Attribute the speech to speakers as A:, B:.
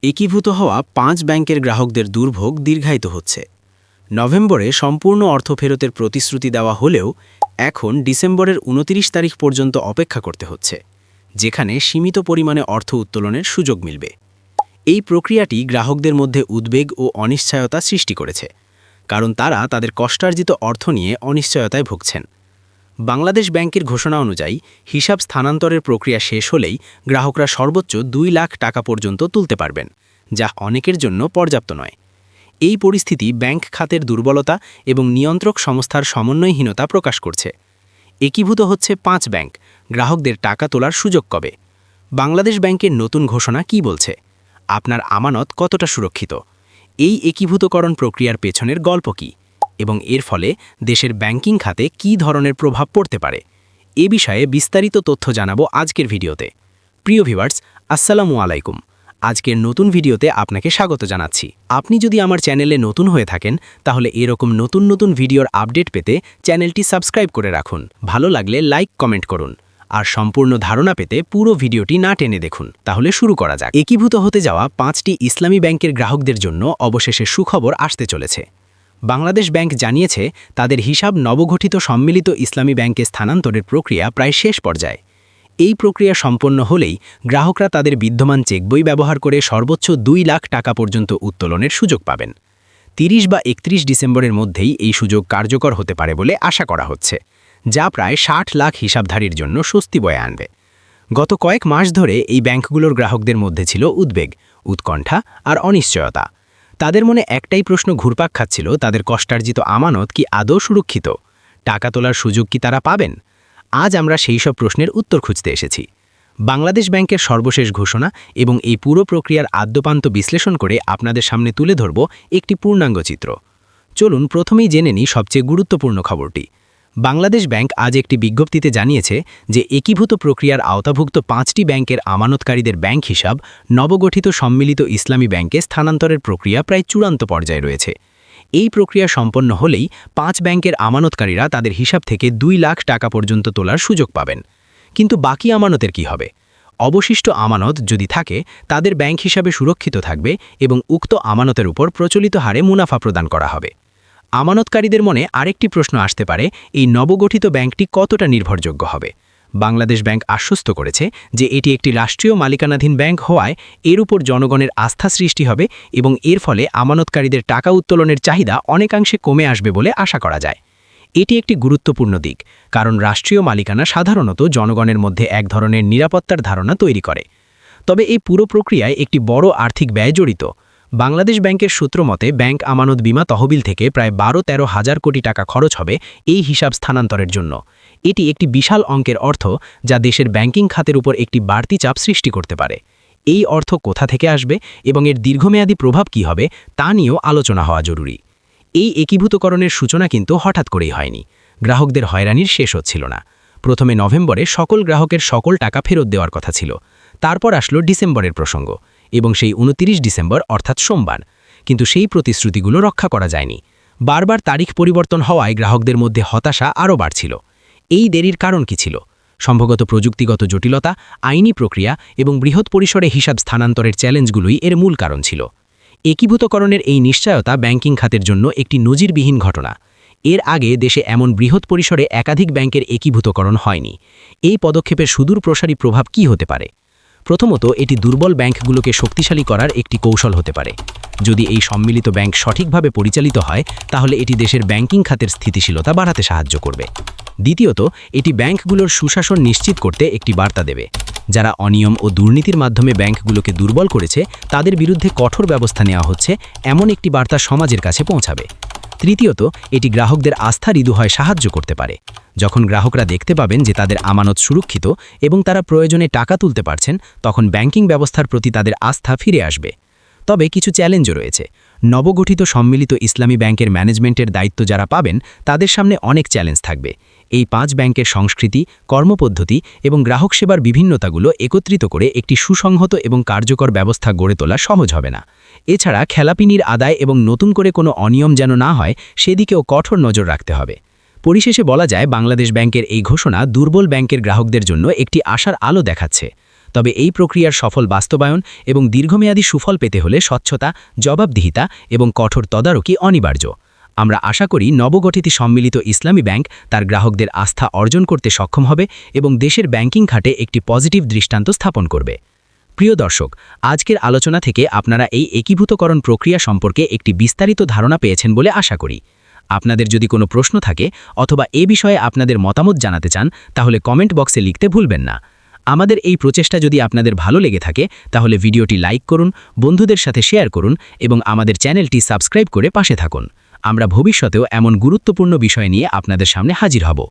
A: একীভূত হওয়া ৫ ব্যাংকের গ্রাহকদের দুর্ভোগ দীর্ঘায়িত হচ্ছে। নভেম্বরে সম্পূর্ণ অর্থ ফেরতের প্রতিশ্রুতি দেওয়া হলেও এখন ডিসেম্বরের ২৯ তারিখ পর্যন্ত অপেক্ষা করতে হচ্ছে, যেখানে সীমিত পরিমাণে অর্থ উত্তোলনের সুযোগ মিলবে। এই প্রক্রিয়াটি গ্রাহকদের মধ্যে উদ্বেগ ও অনিশ্চয়তা সৃষ্টি করেছে, কারণ তারা তাদের কষ্টার্জিত অর্থ নিয়ে অনিশ্চয়তায় ভুগছেন। বাংলাদেশ ব্যাংকের ঘোষণা অনুযায়ী হিসাব স্থানান্তরের প্রক্রিয়া শেষ হলেই গ্রাহকরা সর্বোচ্চ ২ লাখ টাকা পর্যন্ত তুলতে পারবেন, যা অনেকের জন্য পর্যাপ্ত নয়। এই পরিস্থিতি ব্যাংক খাতের দুর্বলতা এবং নিয়ন্ত্রক সংস্থার সমন্বয়হীনতা প্রকাশ করছে। একীভূত হচ্ছে ৫ ব্যাংক, গ্রাহকদের টাকা তোলার সুযোগ কবে? বাংলাদেশ ব্যাংকের নতুন ঘোষণা কি বলছে? আপনার আমানত কতটা সুরক্ষিত? এই একীভূতকরণ প্রক্রিয়ার পেছনের গল্প কী এবং এর ফলে দেশের ব্যাংকিং খাতে কী ধরনের প্রভাব পড়তে পারে, এ বিষয়ে বিস্তারিত তথ্য জানাবো আজকের ভিডিওতে। প্রিয় ভিউয়ার্স, আসসালামু আলাইকুম। আজকের নতুন ভিডিওতে আপনাকে স্বাগত জানাচ্ছি। আপনি যদি আমার চ্যানেলে নতুন হয়ে থাকেন তাহলে এরকম নতুন নতুন ভিডিওর আপডেট পেতে চ্যানেলটি সাবস্ক্রাইব করে রাখুন। ভালো লাগলে লাইক কমেন্ট করুন, আর সম্পূর্ণ ধারণা পেতে পুরো ভিডিওটি না টেনে দেখুন। তাহলে শুরু করা যাক। একীভূত হতে যাওয়া ৫টি ইসলামী ব্যাংকের গ্রাহকদের জন্য অবশেষে সুখবর আসতে চলেছে। বাংলাদেশ ব্যাংক জানিয়েছে তাদের হিসাব নবগঠিত সম্মিলিত ইসলামী ব্যাংকে স্থানান্তরের প্রক্রিয়া প্রায় শেষ পর্যায়ে। এই প্রক্রিয়া সম্পন্ন হলেই গ্রাহকরা তাদের বিদ্যমান চেকবই ব্যবহার করে সর্বোচ্চ ২ লাখ টাকা পর্যন্ত উত্তোলনের সুযোগ পাবেন। ৩০ বা ৩১ ডিসেম্বরের মধ্যেই এই সুযোগ কার্যকর হতে পারে বলে আশা করা হচ্ছে, যা প্রায় ৬০ লাখ হিসাবধারীর জন্য স্বস্তি বয়ে আনবে। গত কয়েক মাস ধরে এই ব্যাংকগুলোর গ্রাহকদের মধ্যে ছিল উদ্বেগ, উৎকণ্ঠা আর অনিশ্চয়তা। তাদের মনে একটাই প্রশ্ন ঘুরপাক খাচ্ছিল, তাদের কষ্টার্জিত আমানত কি আদৌ সুরক্ষিত? টাকা তোলার সুযোগ কি তারা পাবেন? আজ আমরা সেই সব প্রশ্নের উত্তর খুঁজতে এসেছি। বাংলাদেশ ব্যাংকের সর্বশেষ ঘোষণা এবং এই পুরো প্রক্রিয়ার আদ্যোপান্ত বিশ্লেষণ করে আপনাদের সামনে তুলে ধরব একটি পূর্ণাঙ্গ চিত্র। চলুন প্রথমেই জেনে নিই সবচেয়ে গুরুত্বপূর্ণ খবরটি। বাংলাদেশ ব্যাংক আজ একটি বিজ্ঞপ্তিতে জানিয়েছে যে একীভূত প্রক্রিয়ার আওতাভুক্ত ৫টি ব্যাংকের আমানতকারীদের ব্যাংক হিসাব নবগঠিত সম্মিলিত ইসলামী ব্যাংকে স্থানান্তরের প্রক্রিয়া প্রায় চূড়ান্ত পর্যায়ে রয়েছে। এই প্রক্রিয়া সম্পন্ন হলেই ৫ ব্যাংকের আমানতকারীরা তাদের হিসাব থেকে ২ লাখ টাকা পর্যন্ত তোলার সুযোগ পাবেন। কিন্তু বাকি আমানতের কি হবে? অবশিষ্ট আমানত যদি থাকে তাদের ব্যাংক হিসাবে সুরক্ষিত থাকবে এবং উক্ত আমানতের উপর প্রচলিত হারে মুনাফা প্রদান করা হবে। আমানতকারীদের মনে আরেকটি প্রশ্ন আসতে পারে, এই নবগঠিত ব্যাংকটি কতটা নির্ভরযোগ্য হবে? বাংলাদেশ ব্যাংক আশ্বস্ত করেছে যে এটি একটি রাষ্ট্রীয় মালিকানাধীন ব্যাংক হওয়ায় এর উপর জনগণের আস্থা সৃষ্টি হবে এবং এর ফলে আমানতকারীদের টাকা উত্তোলনের চাহিদা অনেকাংশে কমে আসবে বলে আশা করা যায়। এটি একটি গুরুত্বপূর্ণ দিক, কারণ রাষ্ট্রীয় মালিকানা সাধারণত জনগণের মধ্যে এক ধরনের নিরাপত্তার ধারণা তৈরি করে। তবে এই পুরো প্রক্রিয়ায় একটি বড় আর্থিক ব্যয় জড়িত। বাংলাদেশ ব্যাংকের সূত্র মতে ব্যাংক আমানত বীমা তহবিল থেকে প্রায় ১২-১৩ হাজার কোটি টাকা খরচ হবে এই হিসাব স্থানান্তরের জন্য। এটি একটি বিশাল অঙ্কের অর্থ, যা দেশের ব্যাংকিং খাতের উপর একটি বাড়তি চাপ সৃষ্টি করতে পারে। এই অর্থ কোথা থেকে আসবে এবং এর দীর্ঘমেয়াদী প্রভাব কী হবে তা নিয়েও আলোচনা হওয়া জরুরি। এই একীভূতকরণের সূচনা কিন্তু হঠাৎ করেই হয়নি। গ্রাহকদের হয়রানির শেষ হচ্ছিল না। প্রথমে নভেম্বরে সকল গ্রাহকের সকল টাকা ফেরত দেওয়ার কথা ছিল। তারপর আসলো ডিসেম্বরের প্রসঙ্গ এবং সেই ২৯ ডিসেম্বর অর্থাৎ সোমবার। কিন্তু সেই প্রতিশ্রুতিগুলো রক্ষা করা যায়নি। বারবার তারিখ পরিবর্তন হওয়ায় গ্রাহকদের মধ্যে হতাশা আরও বাড়ছিল। এই দেরির কারণ কি ছিল? সম্ভবত প্রযুক্তিগত জটিলতা, আইনি প্রক্রিয়া এবং বৃহৎ পরিসরে হিসাব স্থানান্তরের চ্যালেঞ্জগুলোই এর মূল কারণ ছিল। একীভূতকরণের এই নিশ্চয়তা ব্যাংকিং খাতের জন্য একটি নজিরবিহীন ঘটনা। এর আগে দেশে এমন বৃহৎ পরিসরে একাধিক ব্যাংকের একীভূতকরণ হয়নি। এই পদক্ষেপের সুদূর প্রসারী প্রভাব কী হতে পারে? প্রথমত, এটি দুর্বল ব্যাংকগুলোকে শক্তিশালী করার একটি কৌশল হতে পারে। যদি এই সম্মিলিত ব্যাংক সঠিকভাবে পরিচালিত হয় তাহলে এটি দেশের ব্যাংকিং খাতের স্থিতিশীলতা বাড়াতে সাহায্য করবে। দ্বিতীয়ত, এটি ব্যাংকগুলোর সুশাসন নিশ্চিত করতে একটি বার্তা দেবে। যারা অনিয়ম ও দুর্নীতির মাধ্যমে ব্যাংকগুলোকে দুর্বল করেছে তাদের বিরুদ্ধে কঠোর ব্যবস্থা নেওয়া হচ্ছে, এমন একটি বার্তা সমাজের কাছে পৌঁছাবে। তৃতীয়ত, এটি গ্রাহকদের আস্থা ঋজু হয় সাহায্য করতে পারে। যখন গ্রাহকরা দেখতে পাবেন যে তাদের আমানত সুরক্ষিত এবং তারা প্রয়োজনে টাকা তুলতে পারছেন, তখন ব্যাংকিং ব্যবস্থার প্রতি তাদের আস্থা ফিরে আসবে। তবে কিছু চ্যালেঞ্জও রয়েছে। নবগঠিত সম্মিলিত ইসলামী ব্যাংকের ম্যানেজমেন্টের দায়িত্ব যারা পাবেন তাদের সামনে অনেক চ্যালেঞ্জ থাকবে। এই ৫ ব্যাংকের সংস্কৃতি, কর্মপদ্ধতি এবং গ্রাহক সেবার বিভিন্নতাগুলো একত্রিত করে একটি সুসংহত এবং কার্যকর ব্যবস্থা গড়ে তোলা সহজ হবে না। এছাড়া খেলাপিনির আদায় এবং নতুন করে কোনো অনিয়ম যেন না হয় সেদিকেও কঠোর নজর রাখতে হবে। পরিশেষে বলা যায়, বাংলাদেশ ব্যাংকের এই ঘোষণা দুর্বল ব্যাংকের গ্রাহকদের জন্য একটি আশার আলো দেখাচ্ছে। তবে এই প্রক্রিয়ার সফল বাস্তবায়ন এবং দীর্ঘমেয়াদী সুফল পেতে হলে স্বচ্ছতা, জবাবদিহিতা এবং কঠোর তদারকি অনিবার্য। আমরা আশা করি নবগঠিত সম্মিলিত ইসলামী ব্যাংক তার গ্রাহকদের আস্থা অর্জন করতে সক্ষম হবে এবং দেশের ব্যাংকিং খাতে একটি পজিটিভ দৃষ্টান্ত স্থাপন করবে। প্রিয় দর্শক, আজকের আলোচনা থেকে আপনারা এই একীভূতকরণ প্রক্রিয়া সম্পর্কে একটি বিস্তারিত ধারণা পেয়েছেন বলে আশা করি। আপনাদের যদি কোনো প্রশ্ন থাকে অথবা এ বিষয়ে আপনাদের মতামত জানাতে চান, তাহলে কমেন্ট বক্সে লিখতে ভুলবেন না। আমাদের এই প্রচেষ্টা যদি আপনাদের ভালো লেগে থাকে তাহলে ভিডিওটি লাইক করুন, বন্ধুদের সাথে শেয়ার করুন এবং আমাদের চ্যানেলটি সাবস্ক্রাইব করে পাশে থাকুন। আমরা ভবিষ্যতেও এমন গুরুত্বপূর্ণ বিষয় নিয়ে আপনাদের সামনে হাজির হব।